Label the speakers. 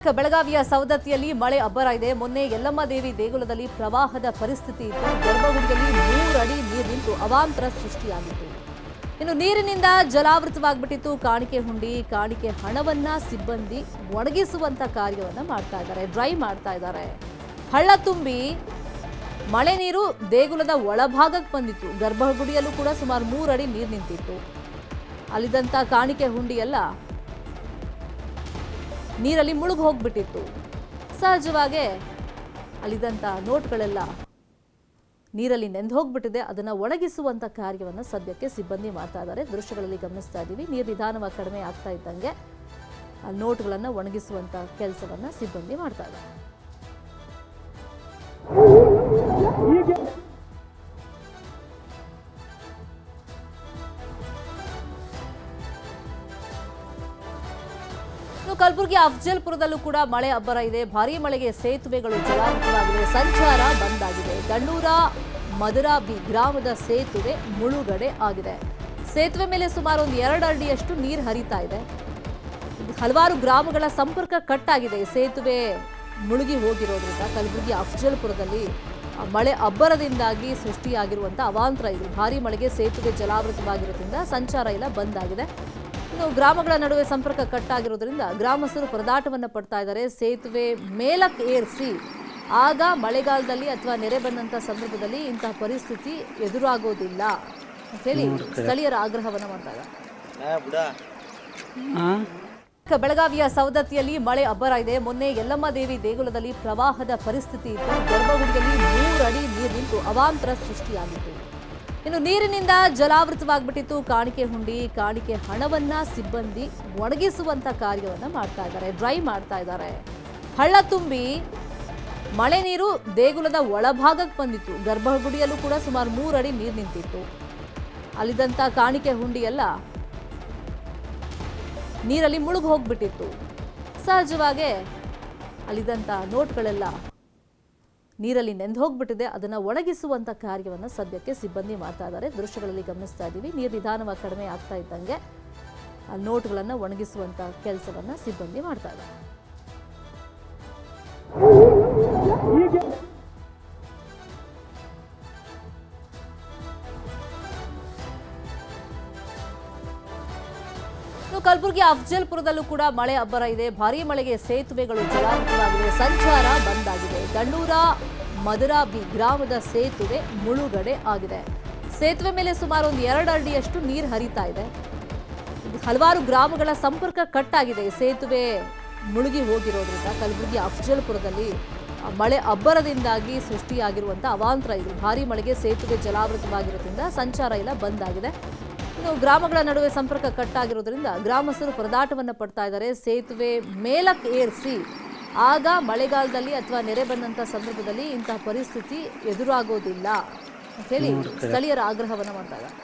Speaker 1: ಬೆಳಗಾವಿಯ ಸವದತ್ತಿಯಲ್ಲಿ ಮಳೆ ಅಬ್ಬರ ಇದೆ. ಮೊನ್ನೆ ಯಲ್ಲಮ್ಮ ದೇವಿ ದೇಗುಲದಲ್ಲಿ ಪ್ರವಾಹದ ಪರಿಸ್ಥಿತಿ ಇತ್ತು. ಗರ್ಭಗುಡಿಯಲ್ಲಿ 3 ಅಡಿ ನೀರು ನಿಂತು ಅವಾಂತರ ಸೃಷ್ಟಿಯಾಗಿತ್ತು. ಇನ್ನು ನೀರಿನಿಂದ ಜಲಾವೃತವಾಗ್ಬಿಟ್ಟಿತ್ತು ಕಾಣಿಕೆ ಹುಂಡಿ. ಕಾಣಿಕೆ ಹಣವನ್ನ ಸಿಬ್ಬಂದಿ ಒಣಗಿಸುವಂತ ಕಾರ್ಯವನ್ನ ಮಾಡ್ತಾ ಇದ್ದಾರೆ, ಡ್ರೈ ಮಾಡ್ತಾ ಇದ್ದಾರೆ. ಹಳ್ಳ ತುಂಬಿ ಮಳೆ ನೀರು ದೇಗುಲದ ಒಳಭಾಗಕ್ಕೆ ಬಂದಿತ್ತು. ಗರ್ಭಗುಡಿಯಲ್ಲೂ ಕೂಡ ಸುಮಾರು 3 ಅಡಿ ನೀರು ನಿಂತಿತ್ತು. ಅಲ್ಲಿದ್ದಂತ ಕಾಣಿಕೆ ಹುಂಡಿ ಎಲ್ಲ ನೀರಲ್ಲಿ ಮುಳುಗಿ ಹೋಗ್ಬಿಟ್ಟಿತ್ತು. ಸಹಜವಾಗಿ ಅಲ್ಲಿದ್ದಂಥ ನೋಟ್ಗಳೆಲ್ಲ ನೀರಲ್ಲಿ ನೆಂದು ಹೋಗ್ಬಿಟ್ಟಿದೆ. ಅದನ್ನು ಒಣಗಿಸುವಂಥ ಕಾರ್ಯವನ್ನು ಸದ್ಯಕ್ಕೆ ಸಿಬ್ಬಂದಿ ಮಾಡ್ತಾ ಇದ್ದಾರೆ. ದೃಶ್ಯಗಳಲ್ಲಿ ಗಮನಿಸ್ತಾ ಇದ್ದೀವಿ. ನೀರು ನಿಧಾನವಾಗಿ ಕಡಿಮೆ ಆಗ್ತಾ ಇದ್ದಂಗೆ ಆ ನೋಟ್ಗಳನ್ನು ಒಣಗಿಸುವಂಥ ಕೆಲಸವನ್ನು ಸಿಬ್ಬಂದಿ ಮಾಡ್ತಾ ಇದ್ದಾರೆ. ಕಲಬುರಗಿ ಅಫಜಲ್ಪುರದಲ್ಲೂ ಕೂಡ ಮಳೆ ಅಬ್ಬರ ಇದೆ. ಭಾರೀ ಮಳೆಗೆ ಸೇತುವೆಗಳು ಜಲಾವೃತವಾಗಿವೆ, ಸಂಚಾರ ಬಂದ್ ಆಗಿದೆ. ಗಣ್ಣೂರ ಮದರಾಬಿ ಗ್ರಾಮದ ಸೇತುವೆ ಮುಳುಗಡೆ ಆಗಿದೆ. ಸೇತುವೆ ಮೇಲೆ ಸುಮಾರು 2 ಅಡಿಯಷ್ಟು ನೀರು ಹರಿತಾ ಇದೆ. ಹಲವಾರು ಗ್ರಾಮಗಳ ಸಂಪರ್ಕ ಕಟ್ ಆಗಿದೆ. ಸೇತುವೆ ಮುಳುಗಿ ಹೋಗಿರೋದ್ರಿಂದ ಕಲಬುರಗಿ ಅಫಜಲ್ಪುರದಲ್ಲಿ ಮಳೆ ಅಬ್ಬರದಿಂದಾಗಿ ಸೃಷ್ಟಿಯಾಗಿರುವಂತಹ ಅವಾಂತರ ಇದು. ಭಾರೀ ಮಳೆಗೆ ಸೇತುವೆ ಜಲಾವೃತವಾಗಿರೋದ್ರಿಂದ ಸಂಚಾರ ಎಲ್ಲ ಬಂದ್ ಆಗಿದೆ. ಇನ್ನು ಗ್ರಾಮಗಳ ನಡುವೆ ಸಂಪರ್ಕ ಕಟ್ ಆಗಿರೋದ್ರಿಂದ ಗ್ರಾಮಸ್ಥರು ಪರದಾಟವನ್ನು ಪಡ್ತಾ ಇದ್ದಾರೆ. ಸೇತುವೆ ಮೇಲಕ್ಕೆ ಏರಿಸಿ ಆಗ ಮಳೆಗಾಲದಲ್ಲಿ ಅಥವಾ ನೆರೆ ಬಂದಂಥ ಸಂದರ್ಭದಲ್ಲಿ ಇಂತಹ ಪರಿಸ್ಥಿತಿ ಎದುರಾಗೋದಿಲ್ಲ ಅಂತ ಹೇಳಿ ಸ್ಥಳೀಯರ ಆಗ್ರಹವನ್ನು ಮಾಡ್ತಾ ಇದ್ದಾರೆ. ಬೆಳಗಾವಿಯ ಸವದತ್ತಿಯಲ್ಲಿ ಮಳೆ ಅಬ್ಬರ ಇದೆ. ಮೊನ್ನೆ ಯಲ್ಲಮ್ಮ ದೇವಿ ದೇಗುಲದಲ್ಲಿ ಪ್ರವಾಹದ ಪರಿಸ್ಥಿತಿ ಇತ್ತು. ಗರ್ಭಗುಡಿಯಲ್ಲಿ 3 ಅಡಿ ನೀರು ನಿಂತು ಅವಾಂತರ ಸೃಷ್ಟಿಯಾಗಿತ್ತು. ಇನ್ನು ನೀರಿನಿಂದ ಜಲಾವೃತವಾಗ್ಬಿಟ್ಟಿತ್ತು ಕಾಣಿಕೆ ಹುಂಡಿ. ಕಾಣಿಕೆ ಹಣವನ್ನ ಸಿಬ್ಬಂದಿ ಒಣಗಿಸುವಂತ ಕಾರ್ಯವನ್ನ ಮಾಡ್ತಾ ಇದ್ದಾರೆ, ಡ್ರೈ ಮಾಡ್ತಾ ಇದ್ದಾರೆ. ಹಳ್ಳ ತುಂಬಿ ಮಳೆ ನೀರು ದೇಗುಲದ ಒಳಭಾಗಕ್ಕೆ ಬಂದಿತ್ತು. ಗರ್ಭಗುಡಿಯಲ್ಲೂ ಕೂಡ ಸುಮಾರು 3 ಅಡಿ ನೀರು ನಿಂತಿತ್ತು. ಅಲ್ಲಿದ್ದಂಥ ಕಾಣಿಕೆ ಹುಂಡಿ ಎಲ್ಲ ನೀರಲ್ಲಿ ಮುಳುಗಿ ಹೋಗ್ಬಿಟ್ಟಿತ್ತು. ಸಹಜವಾಗಿ ಅಲ್ಲಿದ್ದಂಥ ನೋಟ್ಗಳೆಲ್ಲ ನೀರಲ್ಲಿ ನೆಂದು ಹೋಗ್ಬಿಟ್ಟಿದೆ. ಅದನ್ನು ಒಣಗಿಸುವಂಥ ಕಾರ್ಯವನ್ನು ಸದ್ಯಕ್ಕೆ ಸಿಬ್ಬಂದಿ ಮಾಡ್ತಾ ಇದ್ದಾರೆ. ದೃಶ್ಯಗಳಲ್ಲಿ ಗಮನಿಸ್ತಾ ಇದ್ದೀವಿ. ನೀರು ನಿಧಾನವಾಗಿ ಕಡಿಮೆ ಆಗ್ತಾ ಇದ್ದಂಗೆ ಆ ನೋಟ್ಗಳನ್ನು ಒಣಗಿಸುವಂಥ ಕೆಲಸವನ್ನು ಸಿಬ್ಬಂದಿ ಮಾಡ್ತಾ ಇದ್ದಾರೆ. ಕಲಬುರಗಿ ಅಫಜಲ್ಪುರದಲ್ಲೂ ಕೂಡ ಮಳೆ ಅಬ್ಬರ ಇದೆ. ಭಾರೀ ಮಳೆಗೆ ಸೇತುವೆಗಳು ಜಲಾವೃತವಾಗಿವೆ, ಸಂಚಾರ ಬಂದ್ ಆಗಿದೆ. ಗಣ್ಣೂರ ಮದರಾಬಿ ಗ್ರಾಮದ ಸೇತುವೆ ಮುಳುಗಡೆ ಆಗಿದೆ. ಸೇತುವೆ ಮೇಲೆ ಸುಮಾರು 2 ಅಡಿಯಷ್ಟು ನೀರು ಹರಿತಾ ಇದೆ. ಹಲವಾರು ಗ್ರಾಮಗಳ ಸಂಪರ್ಕ ಕಟ್ ಆಗಿದೆ. ಸೇತುವೆ ಮುಳುಗಿ ಹೋಗಿರೋದ್ರಿಂದ ಕಲಬುರಗಿ ಅಫಜಲ್ಪುರದಲ್ಲಿ ಮಳೆ ಅಬ್ಬರದಿಂದಾಗಿ ಸೃಷ್ಟಿಯಾಗಿರುವಂಥ ಅವಾಂತರ ಇದು. ಭಾರೀ ಮಳೆಗೆ ಸೇತುವೆ ಜಲಾವೃತವಾಗಿರೋದ್ರಿಂದ ಸಂಚಾರ ಎಲ್ಲ ಬಂದ್ ಆಗಿದೆ. ಇನ್ನು ಗ್ರಾಮಗಳ ನಡುವೆ ಸಂಪರ್ಕ ಕಟ್ ಆಗಿರೋದ್ರಿಂದ ಗ್ರಾಮಸ್ಥರು ಪರದಾಟವನ್ನು ಪಡ್ತಾ ಇದ್ದಾರೆ. ಸೇತುವೆ ಮೇಲಕ್ಕೆ ಏರಿಸಿ ಆಗ ಮಳೆಗಾಲದಲ್ಲಿ ಅಥವಾ ನೆರೆ ಬಂದಂಥ ಸಂದರ್ಭದಲ್ಲಿ ಇಂತಹ ಪರಿಸ್ಥಿತಿ ಎದುರಾಗೋದಿಲ್ಲ ಅಂತ ಹೇಳಿ ಸ್ಥಳೀಯರ ಆಗ್ರಹವನ್ನು ಮಾಡ್ತಾ ಇದ್ದಾರೆ.